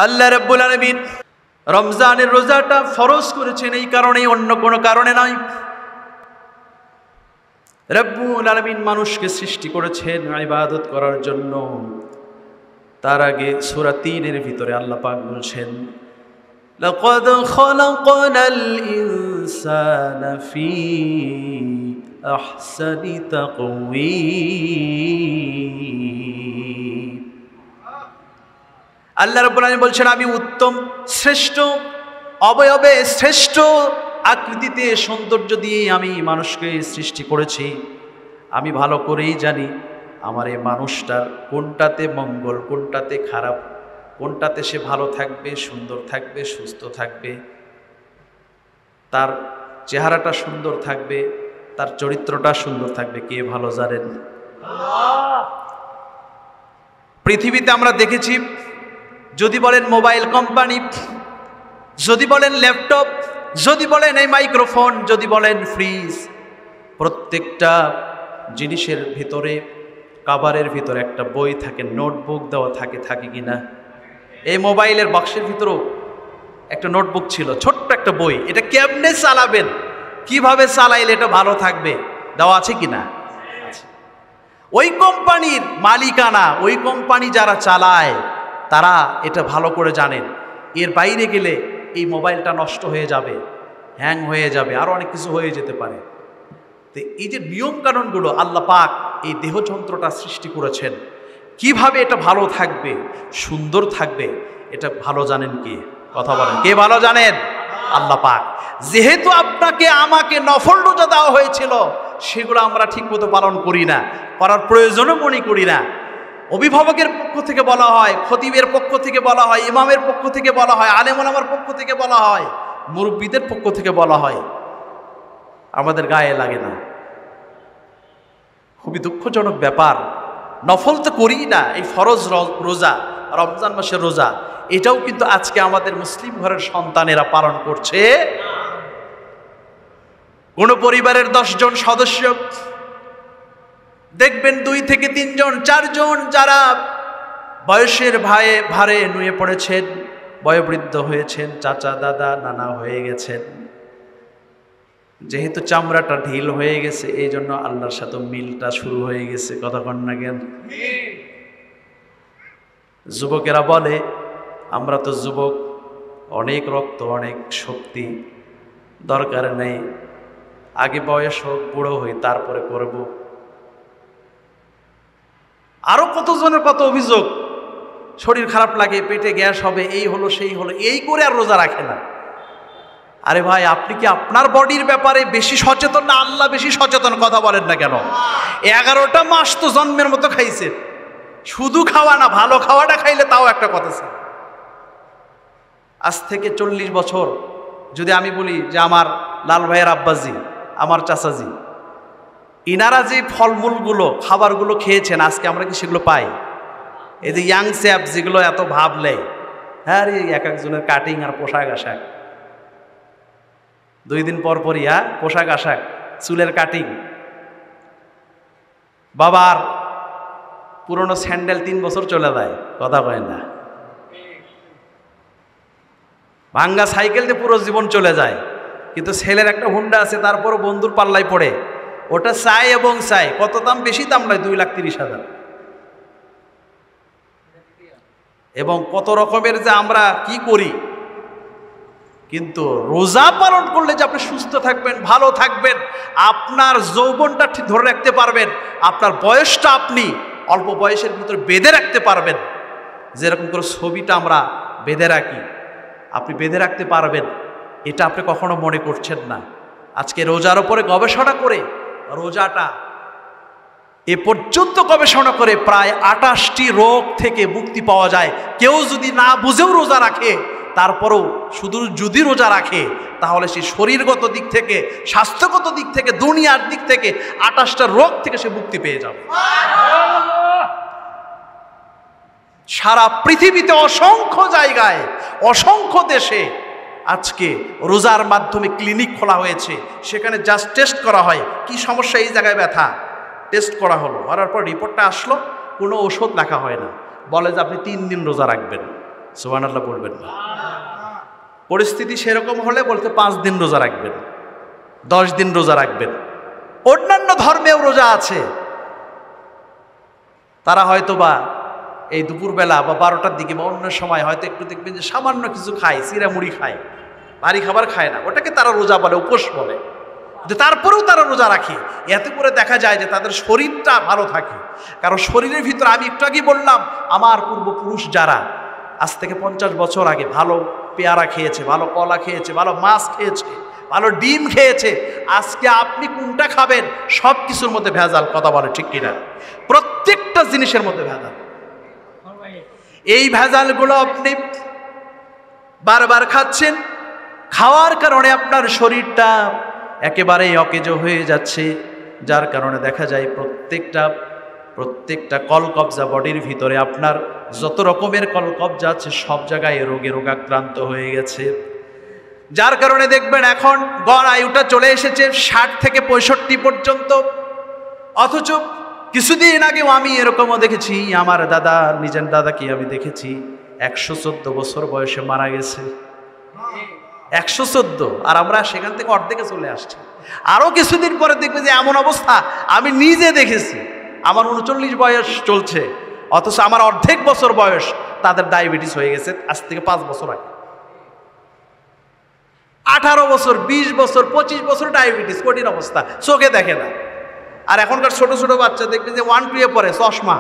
আল্লাহ রাব্বুল আলামিন রমজানের রোজাটা ফরজ করেছেন এই কারণে, অন্য কোনো কারণে নয়। রাব্বুল আলামিন মানুষকে সৃষ্টি করেছেন ইবাদত করার জন্য। তার আগে সূরা ৩-এর ভিতরে আল্লাহ পাক বলছেন, লাকাদ খালাকনাল ইনসানা ফি আহসানি তাকওয়িম। আল্লাহ রাব্বুল আলামিন বলছেন, আমি উত্তম, শ্রেষ্ঠ অবয়বে, শ্রেষ্ঠ আকৃতিতে, সৌন্দর্য দিয়ে আমি মানুষকে সৃষ্টি করেছি। আমি ভালো করেই জানি আমার এই মানুষটার কোনটাতে মঙ্গল, কোনটাতে খারাপ, কোনটাতে সে ভালো থাকবে, সুন্দর থাকবে, সুস্থ থাকবে, তার চেহারাটা সুন্দর থাকবে, তার চরিত্রটা সুন্দর থাকবে। কে ভালো জানেন? পৃথিবীতে আমরা দেখেছি, যদি বলেন মোবাইল কোম্পানি, যদি বলেন ল্যাপটপ, যদি বলেন এই মাইক্রোফোন, যদি বলেন ফ্রিজ, প্রত্যেকটা জিনিসের ভিতরে, কাভারের ভিতরে একটা বই থাকে, নোটবুক দেওয়া থাকে, থাকে কিনা? এই মোবাইলের বক্সের ভিতরেও একটা নোটবুক ছিল, ছোট্ট একটা বই। এটা কেমনে চালাবেন, কিভাবে চালাইলে এটা ভালো থাকবে, দেওয়া আছে কিনা? ওই কোম্পানির মালিকানা, ওই কোম্পানি যারা চালায় তারা এটা ভালো করে জানেন। এর বাইরে গেলে এই মোবাইলটা নষ্ট হয়ে যাবে, হ্যাং হয়ে যাবে, আরও অনেক কিছু হয়ে যেতে পারে। তো এই যে নিয়ম কানুনগুলো আল্লাহ পাক এই দেহযন্ত্রটা সৃষ্টি করেছেন, কিভাবে এটা ভালো থাকবে, সুন্দর থাকবে, এটা ভালো জানেন কে? কথা বলেন, কে ভালো জানেন? আল্লাহ পাক। যেহেতু আপনাকে আমাকে নফল রোজা দেওয়া হয়েছিল, সেগুলো আমরা ঠিকমতো পালন করি না, করার প্রয়োজনও মনে করি না। অভিভাবকের পক্ষ থেকে বলা হয়, খতিবের পক্ষ থেকে বলা হয়, ইমামের পক্ষ থেকে বলা হয়, আলেম ওলামার পক্ষ থেকে বলা হয়, মুরব্বীদের পক্ষ থেকে বলা হয়, আমাদের গায়ে লাগে না। খুবই দুঃখজনক ব্যাপার। নফল তো করি না, এই ফরজ রোজা, রমজান মাসের রোজা, এটাও কিন্তু আজকে আমাদের মুসলিম ঘরের সন্তানেরা পালন করছে। কোন পরিবারের 10 জন সদস্য দেখবেন 2 থেকে 3 জন, 4 জন যারা বয়সের ভারে নুয়ে পড়েছেন, বয়োবৃদ্ধ হয়েছেন, চাচা দাদা নানা হয়ে গেছেন। যেহেতু চামড়াটা ঢিল হয়ে গেছে, এই জন্য আল্লাহর সাথে মিলটা শুরু হয়ে গেছে। কথা কন না কেন? যুবকেরা বলে, আমরা তো যুবক, অনেক রক্ত, অনেক শক্তি, দরকার নেই, আগে বয়স হোক, বুড়ো হই, তারপরে করব। আরো কতজনের কত অভিযোগ, শরীর খারাপ লাগে, পেটে গ্যাস হবে, এই হলো সেই হলো, এই করে আর রোজা রাখে না। আরে ভাই, আপনি কি আপনার বডির ব্যাপারে বেশি সচেতন না আল্লাহ বেশি সচেতন? কথা বলেন না কেন? 11টা মাস তো জন্মের মতো খাইছেন, শুধু খাওয়া না, ভালো খাওয়াটা খাইলে তাও একটা কথা ছিল। আজ থেকে 40 বছর যদি আমি বলি যে আমার লাল ভাইয়ের আব্বাজি, আমার চাচাজি, ইনারা যে ফলমূলগুলো, খাবারগুলো খেয়েছেন, আজকে আমরা কি সেগুলো পাই? এই যে ইয়াং স্যাপ যেগুলো এত ভাবলে, হ্যাঁ রে, এক একজনের কাটিং আর পোশাক আশাক, 2 দিন পর পরই পোশাক আশাক, চুলের কাটিং, বাবার পুরনো স্যান্ডেল 3 বছর চলে যায়, কথা কয় না। ভাঙ্গা সাইকেল দিয়ে পুরো জীবন চলে যায়, কিন্তু ছেলের একটা হুন্ডা আছে, তারপরও বন্ধুর পাল্লায় পড়ে, ওটা চাই এবং চাই। কত দাম? বেশি দাম নয়, 2,30,000। এবং কত রকমের যে আমরা কি করি। কিন্তু রোজা পালন করলে যে আপনি সুস্থ থাকবেন, ভালো থাকবেন, আপনার যৌবনটা ঠিক ধরে রাখতে পারবেন, আপনার বয়সটা আপনি অল্প বয়সের ভিতরে বেঁধে রাখতে পারবেন। যেরকম করে ছবিটা আমরা বেঁধে রাখি, আপনি বেঁধে রাখতে পারবেন, এটা আপনি কখনো মনে করছেন না। আজকে রোজার উপরে গবেষণা করে, রোজাটা এ পর্যন্ত গবেষণা করে প্রায় 28টি রোগ থেকে মুক্তি পাওয়া যায়। কেউ যদি না বুঝেও রোজা রাখে, তারপরেও শুধু যদি রোজা রাখে, তাহলে সে শরীরগত দিক থেকে, স্বাস্থ্যগত দিক থেকে, দুনিয়ার দিক থেকে 28টা রোগ থেকে সে মুক্তি পেয়ে যাবে। সারা পৃথিবীতে অসংখ্য জায়গায়, অসংখ্য দেশে আজকে রোজার মাধ্যমে ক্লিনিক খোলা হয়েছে। সেখানে জাস্ট টেস্ট করা হয়, কি সমস্যা, এই জায়গায় ব্যথা, টেস্ট করা হলো, করার পর রিপোর্টটা আসলো, কোনো ওষুধ লেখা হয় না, বলে যে আপনি 3 দিন রোজা রাখবেন। সুবহানাল্লাহ বলবেন না। পরিস্থিতি সেরকম হলে বলতে 5 দিন রোজা রাখবেন, 10 দিন রোজা রাখবেন। অন্যান্য ধর্মেও রোজা আছে, তারা হয়তো বা এই দুপুরবেলা বা 12টার দিকে বা অন্য সময় হয়তো একটু দেখবেন যে সামান্য কিছু খায়, চিরা মুড়ি খায়, ভারী খাবার খায় না, ওটাকে তারা রোজা বলে, উপোস বলে। কিন্তু তারপরেও তারা রোজা রাখে, এতে করে দেখা যায় যে তাদের শরীরটা ভালো থাকে। কারণ শরীরের ভিতরে, আমি একটু আগে বললাম, আমার পূর্বপুরুষ যারা আজ থেকে 50 বছর আগে ভালো পেয়ারা খেয়েছে, ভালো কলা খেয়েছে, ভালো মাছ খেয়েছে, ভালো ডিম খেয়েছে, আজকে আপনি কোনটা খাবেন? সব কিছুর মধ্যে ভেজাল। কথা বলে ঠিক কিনা? প্রত্যেকটা জিনিসের মধ্যে ভেজাল। এই ভেজালগুলো আপনি বারবার খাচ্ছেন, খাওয়ার কারণে আপনার শরীরটা একেবারেই অকেজো হয়ে যাচ্ছে, যার কারণে দেখা যায় প্রত্যেকটা কলকবজা বডির ভিতরে আপনার যত রকমের কলকবজা আছে সব জায়গায় রোগাক্রান্ত হয়ে গেছে। যার কারণে দেখবেন এখন গড় আয়ুটা চলে এসেছে 60 থেকে 65 পর্যন্ত। অথচ কিছুদিন আগেও আমি এরকমও দেখেছি, আমার দাদা, নিজের দাদাকে আমি দেখেছি 114 বছর বয়সে মারা গেছে। 114, আর আমরা সেখান থেকে অর্ধেকে চলে আসছি। আরো কিছুদিন পরে দেখবে যে এমন অবস্থা আমি নিজে দেখেছি, আমার 39 বয়স চলছে, অথচ আমার অর্ধেক বছর বয়স তাদের ডায়াবেটিস হয়ে গেছে আজ থেকে 5 বছর আগে। 18 বছর, 20 বছর, 25 বছর ডায়াবেটিস, কঠিন অবস্থা, চোখে দেখে না। আর এখনকার ছোট ছোট বাচ্চা দেখবে যে 1 2 পরে চশমা,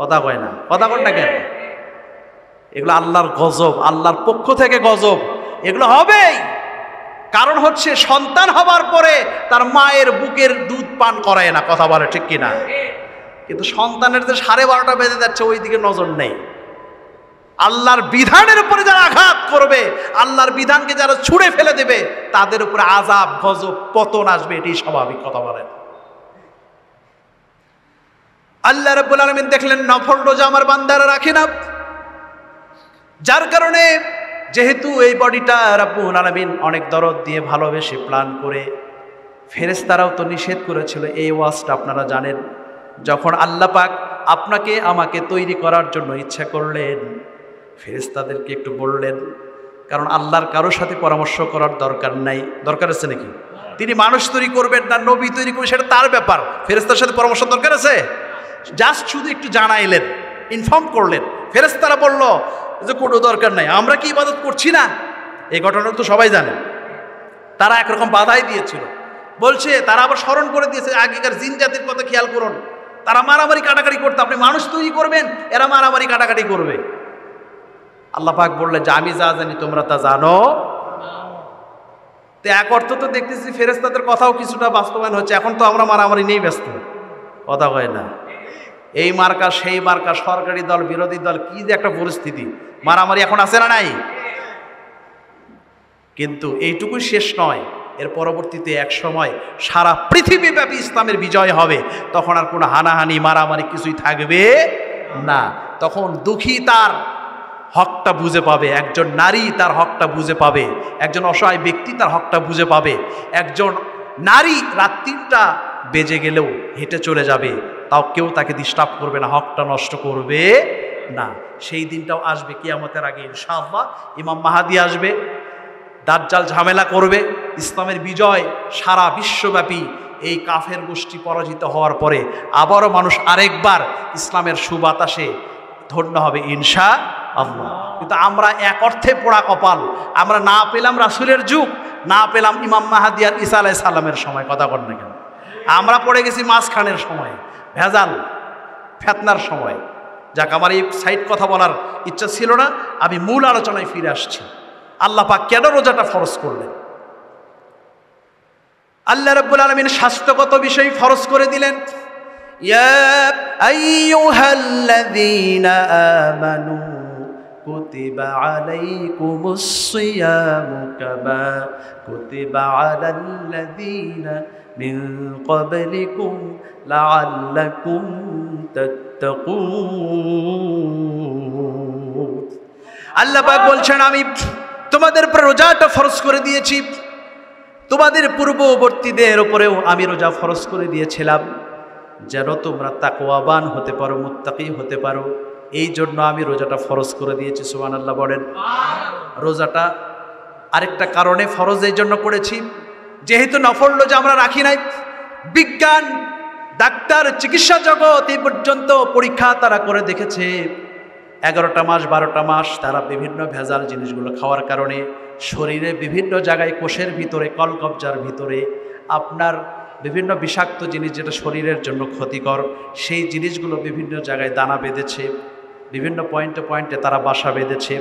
কথা কয় না। কথা কয় না কেন? এগুলো আল্লাহর গজব, আল্লাহর পক্ষ থেকে গজব। এগুলো হবেই, কারণ হচ্ছে সন্তান হবার পরে তার মায়ের বুকের দুধ পান করায় না। কথা বলে ঠিক কিনা? কিন্তু সন্তানের যে 12:30 বেজে যাচ্ছে ওই দিকে নজর নেই। আল্লাহর বিধানের উপরে যারা আঘাত করবে, আল্লাহর বিধানকে যারা ছুঁড়ে ফেলে দেবে, তাদের উপরে আযাব, গজব, পতন আসবে, এটাই স্বাভাবিক। কথা বলেন। আল্লাহ রাব্বুল আলামিন দেখলেন নফল রোজা আমার বান্দারা রাখে না, যার কারণে যেহেতু এই বডিটা রাব্বুল আলামিন অনেক দরদ দিয়ে ভালোবেসে প্ল্যান করে, ফেরেশতারাও তো নিষেধ করেছিল। এই ওয়াজটা আপনারা জানেন, যখন আল্লাহ পাক আপনাকে আমাকে তৈরি করার জন্য ইচ্ছা করলেন, ফেরেশতাদেরকে একটু বললেন, কারণ আল্লাহর কারোর সাথে পরামর্শ করার দরকার নাই। দরকার আছে নাকি? তিনি মানুষ তৈরি করবেন না নবী তৈরি করবেন, সেটা তার ব্যাপার। ফেরেশতার সাথে পরামর্শ দরকার আছে? জাস্ট শুধু একটু জানাইলেন, ইনফর্ম করলেন। ফেরেশতারা বলল যে কোনো দরকার নাই, আমরা কি ইবাদত করছি না? এই ঘটনা তো সবাই জানে। তারা একরকম বাধাই দিয়েছিল, বলছে, তারা আবার স্মরণ করে দিয়েছে আগেকার জিন জাতির কথা খেয়াল করুন, তারা মারামারি কাটাকাটি করতো, আপনি মানুষ তৈরি করবেন, এরা মারামারি কাটাকাটি করবে। আল্লাহ পাক বললেন যে আমি যা জানি তোমরা তা জানো। তো এক অর্থ তো দেখতেছি ফেরেশতাদের কথাও কিছুটা বাস্তবায়ন হচ্ছে। এখন তো আমরা মারামারি নেই ব্যস্ত, কথা হয় না। এই মার্কা সেই মার্কা, সরকারি দল বিরোধী দল, কি যে একটা পরিস্থিতি, মারামারি এখন আছে না নাই? কিন্তু এইটুকুই শেষ নয়, এর পরবর্তীতে এক সময় সারা পৃথিবীব্যাপী ইসলামের বিজয় হবে। তখন আর কোনো হানাহানি, মারামারি কিছুই থাকবে না। তখন দুঃখী তার হকটা বুঝে পাবে, একজন নারী তার হকটা বুঝে পাবে, একজন অসহায় ব্যক্তি তার হকটা বুঝে পাবে। একজন নারী রাত 3টা বেজে গেলেও হেঁটে চলে যাবে, তাও কেউ তাকে ডিস্টার্ব করবে না, হকটা নষ্ট করবে না। সেই দিনটাও আসবে কিয়ামতের আগে ইনশাআল্লাহ। ইমাম মাহাদি আসবে, দাজ্জাল ঝামেলা করবে, ইসলামের বিজয় সারা বিশ্বব্যাপী। এই কাফের গোষ্ঠী পরাজিত হওয়ার পরে আবারও মানুষ আরেকবার ইসলামের সুবাতাসে ধন্য হবে ইনশাআল্লাহ। কিন্তু আমরা এক অর্থে পোড়া কপাল, আমরা না পেলাম রাসূলের যুগ, না পেলাম ইমাম মাহাদি আর ঈসা আলাইহিস সালামের সময়। কথা বল না কেন? আমরা পড়ে গেছি মাঝখানের সময়, ভেজাল ফেতনার সময়। যাক, আমার এই সাইড কথা বলার ইচ্ছা ছিল না, আমি মূল আলোচনায় ফিরে আসছি। আল্লাহ পাক কেন রোজাটা ফরজ করলেন? আল্লাহ রাব্বুল আলামিন স্বাস্থ্যগত বিষয় ফরজ করে দিলেন। ইয়া আইয়ুহাল্লাযীনা আমানু কুতিবা আলাইকুমুস সিয়ামু কামা কুতিবা আলাল্লাযীনা মিন ক্বাবলিকুম লাআল্লাকুম তাত্তাকুন। আল্লাহ পাক বলছেন, আমি তোমাদের উপর রোজাটা ফরজ করে দিয়েছি, তোমাদের পূর্ববর্তীদের উপরেও আমি রোজা ফরজ করে দিয়েছিলাম, যেন তোমরা তাকওয়াবান হতে পারো, মুত্তাকি হতে পারো। এই জন্য আমি রোজাটা ফরজ করে দিয়েছি, সুবহানাল্লাহ বলেন। রোজাটা আরেকটা কারণে ফরজ এই জন্য করেছি, যেহেতু নফল রোজা আমরা রাখি নাই। বিজ্ঞান, ডাক্তার, চিকিৎসা জগৎ এই পর্যন্ত পরীক্ষা তারা করে দেখেছে, 11টা মাস 12টা মাস তারা বিভিন্ন ভেজাল জিনিসগুলো খাওয়ার কারণে শরীরে বিভিন্ন জায়গায়, কোষের ভিতরে, কলকবজার ভিতরে আপনার বিভিন্ন বিষাক্ত জিনিস যেটা শরীরের জন্য ক্ষতিকর, সেই জিনিসগুলো বিভিন্ন জায়গায় দানা বেঁধেছে, বিভিন্ন পয়েন্টে পয়েন্টে তারা বাসা বেঁধেছে,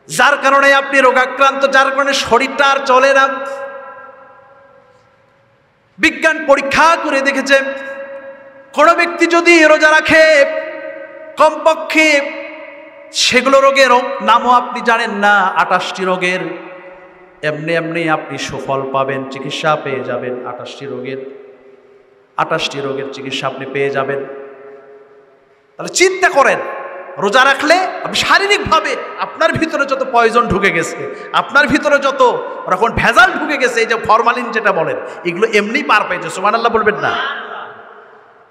যার কারণে আপনি রোগাক্রান্ত, যার কারণে শরীরটা আর চলে না। বিজ্ঞান পরীক্ষা করে দেখেছে, কোনো ব্যক্তি যদি রোজা রাখে কমপক্ষে সেগুলো রোগের নামও আপনি জানেন না, 28টি রোগের এমনি এমনি আপনি সুফল পাবেন, চিকিৎসা পেয়ে যাবেন। 28টি রোগের চিকিৎসা আপনি পেয়ে যাবেন। তাহলে চিন্তা করেন, রোজা রাখলে আপনি শারীরিকভাবে আপনার ভিতরে যত পয়জন ঢুকে গেছে, আপনার ভিতরে যত রকম ভেজাল ঢুকে গেছে, এই যে ফরমালিন যেটা বলেন, এগুলো এমনি পার পেয়েছে, সুবহানাল্লাহ বলবেন না?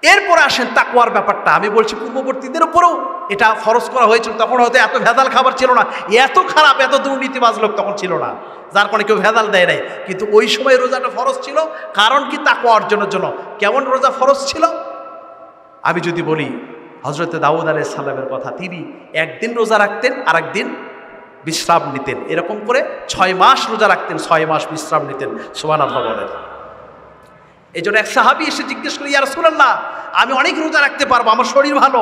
এরপর আসেন তাকওয়ার ব্যাপারটা। আমি বলছি পূর্ববর্তীদের উপরেও এটা ফরজ করা হয়েছিল, তখন হয়তো এত ভেজাল খাবার ছিল না, এত খারাপ, এত দুর্নীতিবাজ লোক তখন ছিল না, যার কারণে কেউ ভেজাল দেয় নাই। কিন্তু ওই সময় রোজাটা ফরজ ছিল, কারণ কি? তাকওয়া অর্জনের জন্য। কেমন রোজা ফরজ ছিল? আমি যদি বলি হযরত দাউদ আলাইহিস সালামের কথা, তিনি একদিন রোজা রাখতেন আর একদিন বিশ্রাম নিতেন, এরকম করে 6 মাস রোজা রাখতেন, 6 মাস বিশ্রাম নিতেন, সুবহানাল্লাহ বলেন। এই জন্য এক সাহাবী এসে জিজ্ঞেস করি, ইয়া রাসূলুল্লাহ, আমি অনেক রোজা রাখতে পারবো, আমার শরীর ভালো।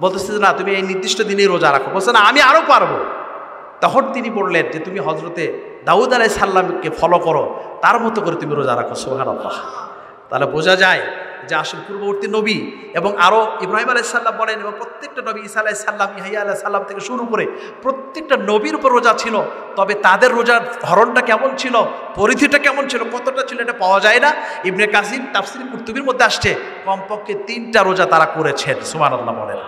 বলতেছে না, তুমি এই নির্দিষ্ট দিনেই রোজা রাখো। বলছে না, আমি আরও পারবো। তখন তিনি বললেন যে তুমি হযরতে দাউদ আলাইহিস সালামকে ফলো করো, তার মতো করে তুমি রোজা রাখো, সুবহানাল্লাহ। তাহলে বোঝা যায় যে আসল পূর্ববর্তী নবী এবং আরও ইব্রাহিম আলাইহিস সালাম বলেন, এবং প্রত্যেকটা নবী, ঈসা আলাইহিস সালাম, ইয়াহইয়া আলাইহিস সালাম থেকে শুরু করে প্রত্যেকটা নবীর উপর রোজা ছিল। তবে তাদের রোজার ধরনটা কেমন ছিল, পরিধিটা কেমন ছিল, কতটা ছিল, এটা পাওয়া যায় না। ইবনে কাসির তাফসীর কুরতুবীর মধ্যে আসছে কমপক্ষে 3টা রোজা তারা করেছেন, সুবহানাল্লাহ বলেন।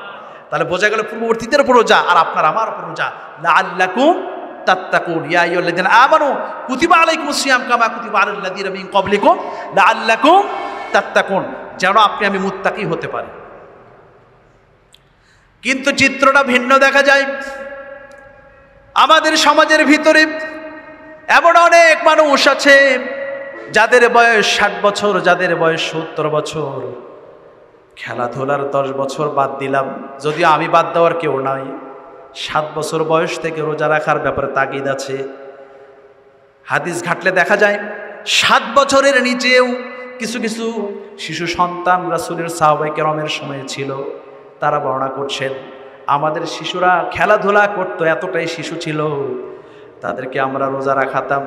তাহলে বোঝা গেল পূর্ববর্তীদের উপর রোজা আর আপনার আমার উপর রোজা। লাআল্লাকুম তাত্তাকুন, ইয়া আইয়ুহাল্লাযীনা আমানু কুতিবা আলাইকুমুস সিয়াম কামা কুতিবা আলাল লাযীনা মিন ক্বাবলিকুম লাআল্লাকুম তাত্তাকুন, যেন আপনি আমি মুত্তাকি হতে পারি। কিন্তু চিত্রটা ভিন্ন দেখা যায়। আমাদের সমাজের ভিতরে এমন অনেক মানুষ আছে যাদের বয়স 60 বছর, যাদের বয়স 70 বছর, খেলাধুলার 10 বছর বাদ দিলাম, যদিও আমি বাদ দেওয়ার কেউ নাই, 7 বছর বয়স থেকে রোজা রাখার ব্যাপারে তাগিদ আছে। হাদিস ঘাটলে দেখা যায় 7 বছরের নিচেও কিছু কিছু শিশু সন্তান রাসূলের সাহাবায়ে কেরামের সময়ে ছিল, তারা বর্ণনা করছেন আমাদের শিশুরা খেলাধুলা করতো, এতটাই শিশু ছিল, তাদেরকে আমরা রোজা রাখাতাম,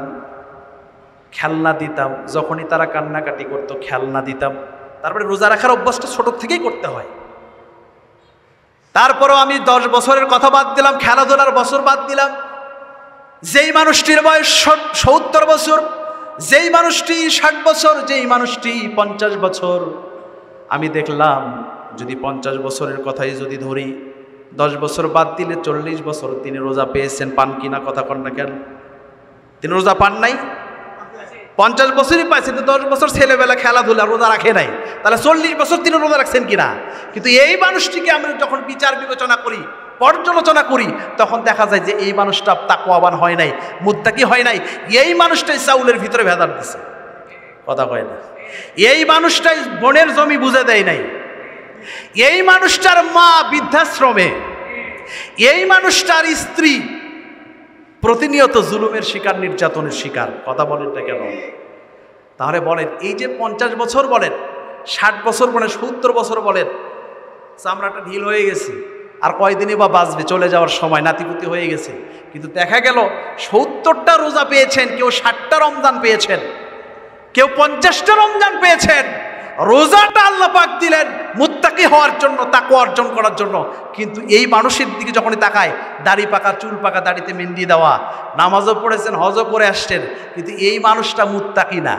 খেলনা দিতাম, যখনই তারা কান্নাকাটি করতো খেলনা দিতাম। তারপরে রোজা রাখার অভ্যাসটা ছোট থেকেই করতে হয়। তারপরও আমি 10 বছরের কথা বাদ দিলাম, খেলাধুলার বছর বাদ দিলাম, যেই মানুষটির বয়স 70 বছর, যেই মানুষটি 60 বছর, যেই মানুষটি 50 বছর, আমি দেখলাম যদি 50 বছরের কথাই যদি ধরি, 10 বছর বাদ দিলে 40 বছর তিনি রোজা পেয়েছেন। পান কিনা, কথা কন না কেন? তিনি রোজা পান নাই? 50 বছরই পাইছেন, 10 বছর ছেলেবেলা খেলাধুলা, রোজা রাখে নাই, তাহলে 40 বছর তিনি রোজা রাখছেন কিনা? কিন্তু এই মানুষটিকে আমরা যখন বিচার বিবেচনা করি, পর্যালোচনা করি, তখন দেখা যায় যে এই মানুষটা তাকওয়াবান হয় নাই, মুত্তাকি হয় নাই। এই মানুষটাই চাউলের ভিতরে ভেজাল দিছে, কথা কয় না। এই মানুষটাই বনের জমি বুঝে দেয় নাই, এই মানুষটার মা বৃদ্ধাশ্রমে, এই মানুষটার স্ত্রী প্রতিনিয়ত জুলুমের শিকার, নির্যাতনের শিকার, কথা বলেন না কেন? তাহলে বলেন, এই যে 50 বছর বলেন, 60 বছর বলেন, 70 বছর বলেন, চামড়াটা ঢিল হয়ে গেছে, আর কয়দিনই বা বাঁচবে, চলে যাওয়ার সময়, নাতিপুতি হয়ে গেছে। কিন্তু দেখা গেল 70টা রোজা পেয়েছেন, কেউ 60টা রমজান পেয়েছেন, কেউ 50টা রমজান পেয়েছেন। রোজাটা আল্লাহ পাক দিলেন মুত্তাকি হওয়ার জন্য, তাকওয়া অর্জন করার জন্য। কিন্তু এই মানুষের দিকে যখনই তাকায়, দাড়ি পাকা, চুল পাকা, দাড়িতে মেহেন্দি দেওয়া, নামাজও পড়েছেন, হজও করে আসছেন, কিন্তু এই মানুষটা মুত্তাকি না,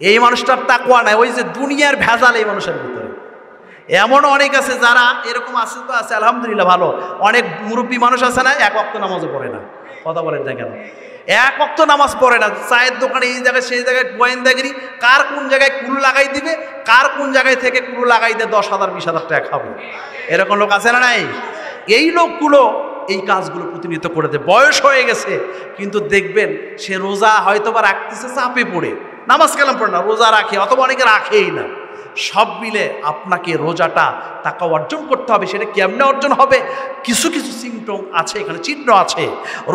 এই মানুষটার তাকওয়া নাই। ওই যে দুনিয়ার ভেজাল এই মানুষের ভিতরে। এমন অনেক আছে যারা এরকম আছে, তো আছে আলহামদুলিল্লাহ ভালো। অনেক মুরব্বী মানুষ আছে না, 1 ওয়াক্ত নামাজও পড়ে না, কথা বলেন না কেন? 1 ওয়াক্ত নামাজ পড়ে না, চায়ের দোকানে এই জায়গায় সেই জায়গায় গোয়েন্দাগিরি, কার কোন জায়গায় কুলু লাগাই দিবে, কার কোন জায়গায় থেকে কুলু লাগাই দিয়ে 10,000 20,000 টাকা খাবে। এরকম লোক আছে না নাই? এই লোকগুলো এই কাজগুলো প্রতিনিয়ত করে দেয়। বয়স হয়ে গেছে কিন্তু দেখবেন সে রোজা হয়তো বা রাখতেছে চাপে পড়ে, নামাজ কালাম পড়ে না, রোজা রাখে, অথবা অনেকে রাখেই না। সব মিলে আপনাকে রোজাটা টাকা অর্জন করতে হবে। সেটা কেমনে অর্জন হবে? কিছু কিছু সিমটম আছে, এখানে চিহ্ন আছে।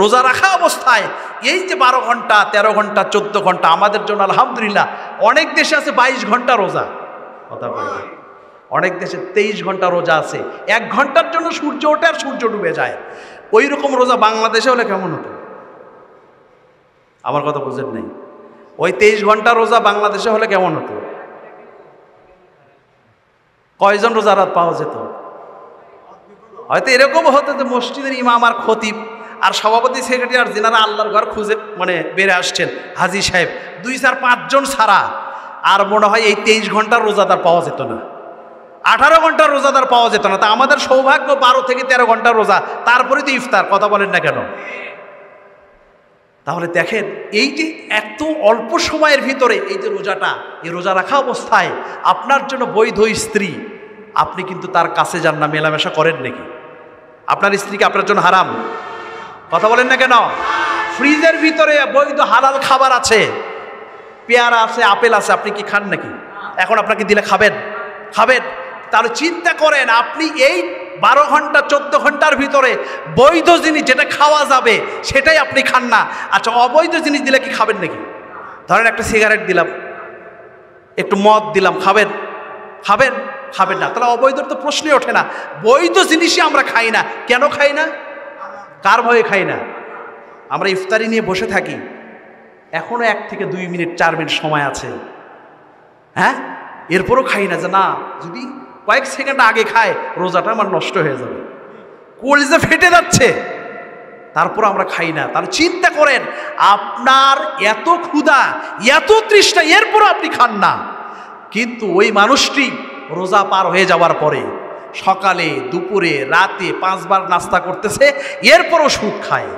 রোজা রাখা অবস্থায় এই যে 12 ঘন্টা 13 ঘন্টা 14 ঘন্টা, আমাদের জন্য আলহামদুলিল্লাহ অনেক দেশে আছে 22 ঘন্টা রোজা, কথা বলবে, অনেক দেশে 23 ঘন্টা রোজা আছে। 1 ঘন্টার জন্য সূর্য ওঠে আর সূর্য ডুবে যায়। ওই রকম রোজা বাংলাদেশে হলে কেমন হতো? আমার কথা বুঝেন নাই? ওই 23 ঘন্টা রোজা বাংলাদেশে হলে কেমন হতো? কয়জন রোজা রাত পাওয়া যেত? হয়তো এরকম হতো যে মসজিদের ইমাম আর খতিব আর সভাপতি সেক্রেটারি আর যেনারা আল্লাহর ঘর খুঁজে বেড়ে আসছেন, হাজি সাহেব, 2-4-5 জন ছাড়া আর মনে হয় এই 23 ঘন্টার রোজাদার পাওয়া যেত না, 18 ঘন্টার রোজাদার পাওয়া যেত না। তা আমাদের সৌভাগ্য 12 থেকে 13 ঘন্টার রোজা, তারপরে তো ইফতার, কথা বলেন না কেন? তাহলে দেখেন এই যে এত অল্প সময়ের ভিতরে এই যে রোজাটা, এই রোজা রাখা অবস্থায় আপনার জন্য বৈধ স্ত্রী, আপনি কিন্তু তার কাছে যান না, মেলামেশা করেন নাকি? আপনার স্ত্রীকে আপনার জন্য হারাম, কথা বলেন না কেন? ফ্রিজের ভিতরে বৈধ হালাল খাবার আছে, পেয়ারা আছে, আপেল আছে, আপনি কি খান নাকি? এখন আপনাকে দিলে খাবেন? খাবেন। তাহলে চিন্তা করেন, আপনি এই 12 ঘন্টা 14 ঘন্টার ভিতরে বৈধ জিনিস যেটা খাওয়া যাবে সেটাই আপনি খান না। আচ্ছা, অবৈধ জিনিস দিলে কি খাবেন নাকি? ধরেন একটা সিগারেট দিলাম, একটু মদ দিলাম, খাবেন? খাবেন? খাবেন না। তাহলে অবৈধর তো প্রশ্নই ওঠে না। বৈধ জিনিসই আমরা খাই না। কেন খাই না? কার ভয়ে খাই না? আমরা ইফতারি নিয়ে বসে থাকি, এখনো 1 থেকে 2 মিনিট 4 মিনিট সময় আছে, হ্যাঁ, এরপরও খাই না, যে না যদি কয়েক সেকেন্ড আগে খায় রোজাটা আমার নষ্ট হয়ে যাবে, কলিজা ফেটে যাচ্ছে, তারপর আমরা খাই না। তাহলে চিন্তা করেন, আপনার এত ক্ষুধা, এত তৃষ্ণা, এরপরও আপনি খান না। কিন্তু ওই মানুষটি রোজা পার হয়ে যাওয়ার পরে সকালে, দুপুরে, রাতে 5 বার নাস্তা করতেছে, এরপরও সুদ খায়,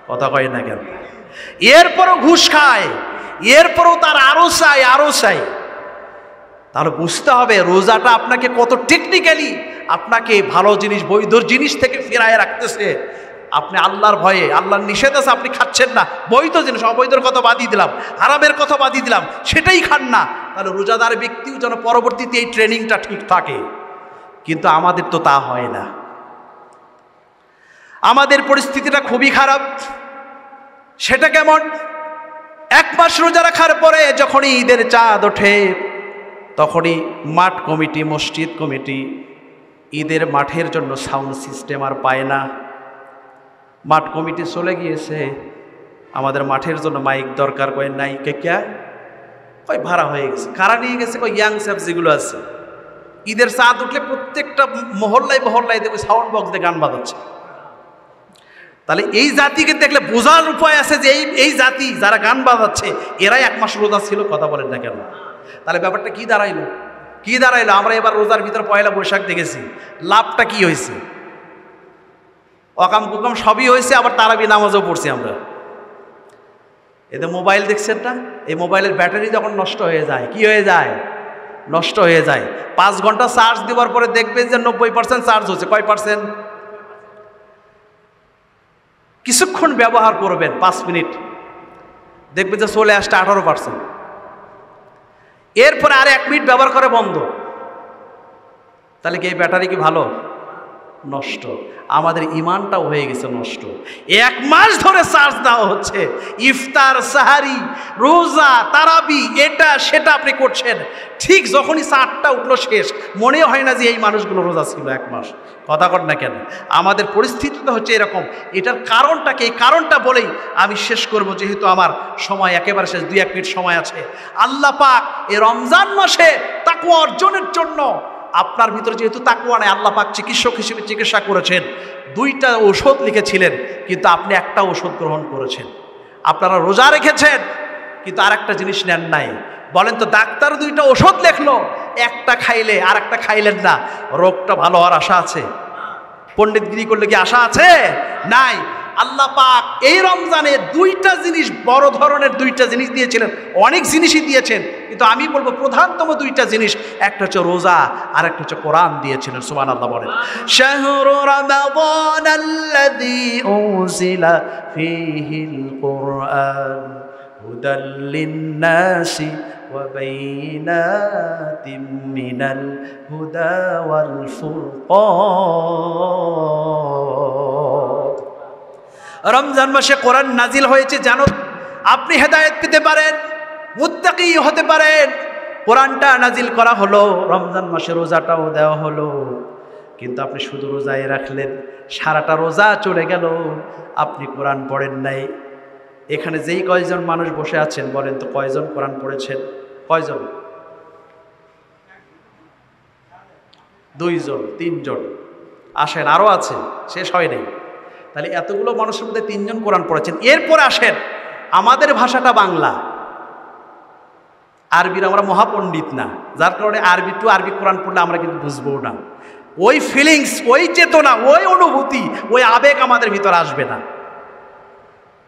কথা কয় না কেন? এরপরও ঘুষ খায়, এরপরও তার আরো চাই, আরো চাই। তাহলে বুঝতে হবে রোজাটা আপনাকে কত টেকনিক্যালি আপনাকে ভালো জিনিস, বৈধ জিনিস থেকে ফেরায় রাখতেছে। আপনি আল্লাহর ভয়ে, আল্লাহর নিষেধ আছে আপনি খাচ্ছেন না, বৈধ জিনিস, অবৈধর কথা বাদই দিলাম, হারামের কথা বাদই দিলাম, সেটাই খান না। তাহলে রোজাদার ব্যক্তিও যেন পরবর্তীতে এই ট্রেনিংটা ঠিক থাকে। কিন্তু আমাদের তো তা হয় না, আমাদের পরিস্থিতিটা খুবই খারাপ। সেটা কেমন? 1 মাস রোজা রাখার পরে যখনই ঈদের চাঁদ ওঠে, তখনই মাঠ কমিটি, মসজিদ কমিটি ঈদের মাঠের জন্য সাউন্ড সিস্টেম আর পায় না। মাঠ কমিটি চলে গিয়েছে, আমাদের মাঠের জন্য মাইক দরকার, কয় নাই, কে কয় ভাড়া হয়ে গেছে। কারা নিয়ে গেছে? কয় ইয়াং স্যাপ যেগুলো আছে, ঈদের চাঁদ উঠলে প্রত্যেকটা মহল্লায় মহল্লায় দেখবে সাউন্ড বক্স দিয়ে গান বাজাচ্ছে। তাহলে এই জাতিকে দেখলে বোঝার উপায় আছে যে এই জাতি যারা গান বাজাচ্ছে এরাই 1 মাস রোজা ছিল, কথা বলেন না কেন? তাহলে ব্যাপারটা কি দাঁড়াইলো? কি দাঁড়াইলো? আমরা এবার রোজার ভিতরে পয়লা বৈশাখ দেখেছি, লাভটা কি হয়েছে? অকাম কুকাম সবই হয়েছে, আবার তারাবি নামাজও পড়ছি আমরা। এতে মোবাইল দেখছেন না, এই মোবাইলের ব্যাটারি যখন নষ্ট হয়ে যায়, কি হয়ে যায়? নষ্ট হয়ে যায়। 5 ঘন্টা চার্জ দেওয়ার পরে দেখবেন যে 90% চার্জ হচ্ছে। কয় পার্সেন্ট? কিছুক্ষণ ব্যবহার করবেন, 5 মিনিট, দেখবেন যে চলে আসছে 18%। এরপরে আর 1 মিনিট ব্যবহার করে বন্ধ। তাহলে কি এই ব্যাটারি কি ভালো? নষ্ট। আমাদের ইমানটাও হয়ে গেছে নষ্ট। 1 মাস ধরে চার্জ দেওয়া হচ্ছে, ইফতার, সাহারি, রোজা, তারাবি, এটা সেটা আপনি করছেন, ঠিক যখনই চাঁদটা উঠলো শেষ, মনে হয় না যে এই মানুষগুলো রোজা ছিল 1 মাস, কথা কর না কেন? আমাদের পরিস্থিতিটা হচ্ছে এরকম। এটার কারণটাকে, এই কারণটা বলেই আমি শেষ করব, যেহেতু আমার সময় একেবারে শেষ, 2-1 মিনিট সময় আছে। আল্লাহ পাক এই রমজান মাসে তাকওয়া অর্জনের জন্য আপনার ভিতরে যেহেতু তাকওয়া নাই, আল্লাহ পাক চিকিৎসক হিসেবে চিকিৎসা করেছেন, 2টা ঔষধ লিখেছিলেন, কিন্তু আপনি একটা ওষুধ গ্রহণ করেছেন। আপনারা রোজা রেখেছেন কিন্তু আরেকটা জিনিস নেন নাই। বলেন তো, ডাক্তার 2টা ওষুধ লেখলো, একটা খাইলে আর একটা খাইলেন না, রোগটা ভালো হওয়ার আশা আছে? পণ্ডিতগিরি করলে কি আশা আছে? নাই। আল্লাহ পাক এই রমজানে দুইটা জিনিস, বড় ধরনের দুইটা জিনিস দিয়েছিলেন। অনেক জিনিসই দিয়েছেন, কিন্তু আমি বলবো প্রধানতম দুইটা জিনিস, একটা হচ্ছে রোজা আর একটা হচ্ছে কোরআন দিয়েছিলেন। সুবহানাল্লাহ বলেন। শাহরু রমাদানাল্লাযী উনজিলা ফীহিল কুরআন হুদাল লিন-নাসি ওয়া বাইয়িনাতিম মিনাল হুদা ওয়াল ফুরকান। রমজান মাসে কোরআন নাজিল হয়েছে যেন আপনি হেদায়েত পেতে পারেন, মুত্তাকি হতে পারেন। কোরআনটা নাজিল করা হলো, রমজান মাসে রোজাটাও দেওয়া হলো, কিন্তু আপনি শুধু রোজায় রাখলেন, সারাটা রোজা চলে গেল, আপনি কোরআন পড়েন নাই। এখানে যেই কয়জন মানুষ বসে আছেন বলেন তো কয়জন কোরআন পড়েছেন? কয়জন? 2 জন, 3 জন। আসেন, আরো আছে, শেষ হয় নাই। তাহলে এতগুলো মানুষের মধ্যে 3 জন কোরআন পড়েছেন। এরপরে আসেন, আমাদের ভাষাটা বাংলা, আরবির আমরা মহাপণ্ডিত না, যার কারণে আরবি কোরআন পড়লে আমরা কিন্তু বুঝবো না। ওই ফিলিংস, ওই চেতনা, ওই অনুভূতি, ওই আবেগ আমাদের ভিতর আসবে না।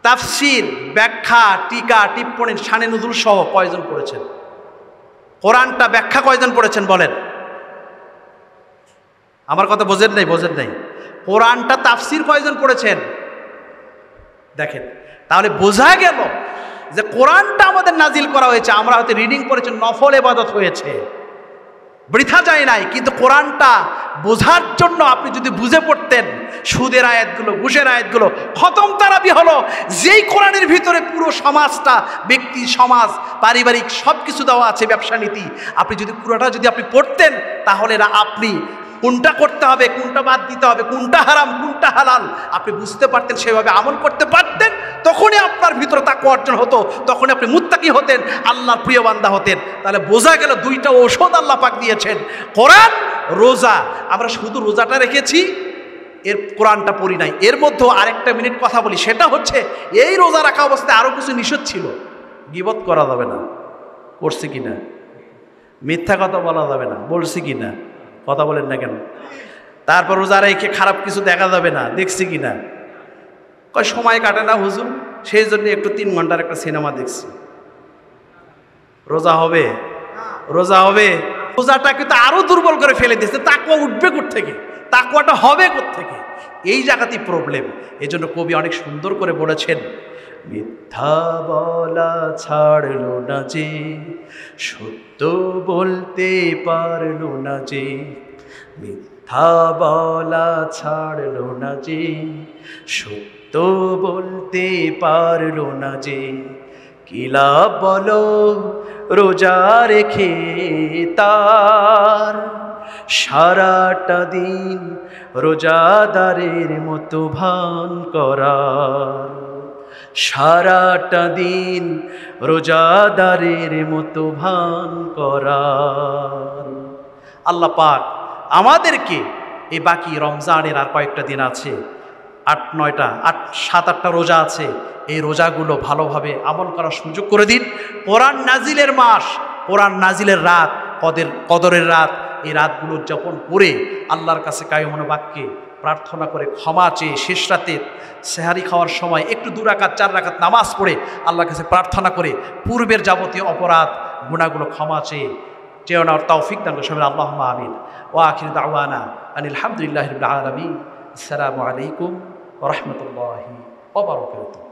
তাফসির, ব্যাখ্যা, টিকা, টিপ্পনী, শানে নুজুল সহ কয়জন পড়েছেন? কোরআনটা ব্যাখ্যা কয়জন পড়েছেন বলেন? আমার কথা বোঝেন নাই? বোঝেন নাই? কোরআনটা তাফসির কয়জন পড়েছেন? দেখেন, তাহলে বোঝা গেল যে কোরআনটা আমাদের নাজিল করা হয়েছে, আমরা হয়তো রিডিং করেছি, নফল ইবাদত হয়েছে, বৃথা যায় নাই। কিন্তু কোরআনটা বোঝার জন্য আপনি যদি বুঝে পড়তেন, সুদের আয়াতগুলো, ঘুষের আয়াতগুলো, খতম তারাবি হলো, যেই কোরআনের ভিতরে পুরো সমাজটা, ব্যক্তি, সমাজ, পারিবারিক সব কিছু দেওয়া আছে, ব্যবসা নীতি, আপনি যদি পুরোটা যদি আপনি পড়তেন, তাহলে আপনি কোনটা করতে হবে, কোনটা বাদ দিতে হবে, কোনটা হারাম, কোনটা হালাল, আপনি বুঝতে পারতেন, সেভাবে আমল করতে পারতেন। তখনই আপনার ভিতরে তাকওয়া অর্জন হতো, তখনই আপনি মুত্তাকি হতেন, আল্লাহর প্রিয় বান্দা হতেন। তাহলে বোঝা গেল দুইটা ঔষধ আল্লাহ পাক দিয়েছেন, কোরআন, রোজা। আমরা শুধু রোজাটা রেখেছি, এর কোরআনটা পড়ি নাই। এর মধ্যেও আরেকটা মিনিট কথা বলি, সেটা হচ্ছে এই রোজা রাখা অবস্থায় আরো কিছু নিষেধ ছিল। গীবত করা যাবে না, করছি কিনা? মিথ্যা কথা বলা যাবে না, বলছি কিনা? কথা বলেন না কেন? তারপর রোজা রেখে খারাপ কিছু দেখা যাবে না, দেখছি কিনা? কয় সময় কাটে না হুজুর, সেই জন্য একটু 3 ঘন্টার একটা সিনেমা দেখছি। রোজা হবে? রোজা হবে? রোজাটা কিন্তু আরো দুর্বল করে ফেলে দিচ্ছে। তাকওয়া উঠবে কোত্থেকে? তাকওয়াটা হবে কোত্থেকে? এই জায়গাতেই প্রবলেম। এই জন্য কবি অনেক সুন্দর করে বলেছেন, মিথ্যা বলা ছাড়লো না যে, সত্য বলতে পারলো না যে, মিথ্যা বলা ছাড়লো না যে, সত্য বলতে পারলো না যে, কি লাভ বলো রোজা রেখে তার, সারাটা দিন রোজাদারের মতো ভান করার, সারাটা দিন রোজাদারের মতো ভান করার। আল্লাহ পাক আমাদেরকে এই বাকি রমজানের আর কয়েকটা দিন আছে, 7-8টা রোজা আছে, এই রোজাগুলো ভালোভাবে আমল করার সুযোগ করে দিন। কোরআন নাজিলের মাস, কোরআন নাজিলের রাত, কদরের রাত, এই রাতগুলো যখন করে আল্লাহর কাছে কায়মন বাক্যে প্রার্থনা করে, ক্ষমা চেয়ে, শেষ রাতের সেহারি খাওয়ার সময় একটু 2 রাকাত 4 রাকাত নামাজ পড়ে আল্লাহর কাছে প্রার্থনা করে পূর্বের যাবতীয় অপরাধ গুনাহগুলো ক্ষমা চেয়ে নেওয়ার তৌফিক দান করুন। আল্লাহুম্মা আমিন। ওয়া আখিরু দাওয়ানা আনিল হামদুলিল্লাহি রাব্বিল আলামিন। আসসালামু আলাইকুম ওয়া রাহমাতুল্লাহি ওয়া বারাকাতুহু।